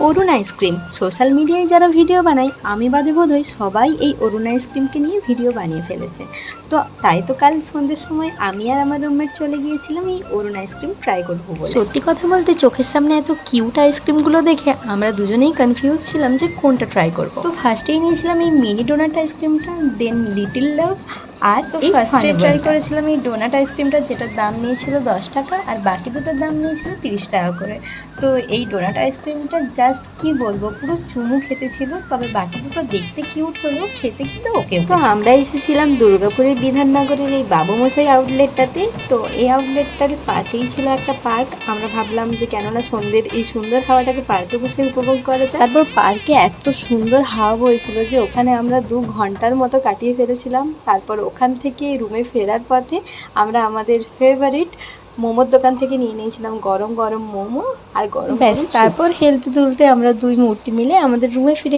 অরুণ ice cream social মিডিয়ায় যারা video বানায় আমি বাদে বোধহয় সবাই এই অরুণ আইসক্রিমকে নিয়ে ভিডিও বানিয়ে ফেলেছে। তো তাই তো কাল সন্ধ্যের সময় আমি আর আমার রুমমেট চলে গিয়েছিলাম এই অরুণ আইসক্রিম ট্রাই করবো বলে। সত্যি কথা বলতে চোখের সামনে এত কিউট আইসক্রিমগুলো দেখে আমরা দুজনেই কনফিউজ ছিলাম যে কোনটা ট্রাই করবো। তো ফার্স্টেই নিয়েছিলাম এই মিনি ডোনাট আইসক্রিমটা, দেন লিটিল লাভ, আর তো ফার্স্টে ট্রাই করেছিলাম এই ডোনাট আইসক্রিমটা, যেটার দাম নিয়েছিল 10 টাকা আর বাকি দুটোর দাম নিয়েছিল 30 টাকা করে। তো এই ডোনাট আইসক্রিমটা জাস্ট কি বলবো, পুরো চুমু খেতে ছিল, তবে বাকি দুটো দেখতে কিউট হলেও খেতে কিন্তু ওকে। তো আমরা এসেছিলাম দুর্গাপুরের বিধাননগরের এই বাবুমশাই আউটলেটটাতে। তো এই আউটলেটটার পাশেই ছিল একটা পার্ক। আমরা ভাবলাম যে কেননা সন্ধ্যের এই সুন্দর হাওয়াটাকে পার্কে বসে উপভোগ করা যায়। তারপর পার্কে এত সুন্দর হাওয়া বইছিল যে ওখানে আমরা 2 ঘন্টার মতো কাটিয়ে ফেলেছিলাম। তারপর ওখান থেকে রুমে ফেরার পথে আমরা আমাদের ফেভারিট মোমোর দোকান থেকে নিয়ে নিয়েছিলাম গরম গরম মোমো আর গরম ব্যাস। তারপর হেলতে দুলতে আমরা 2 মূর্তি মিলে আমাদের রুমে ফিরে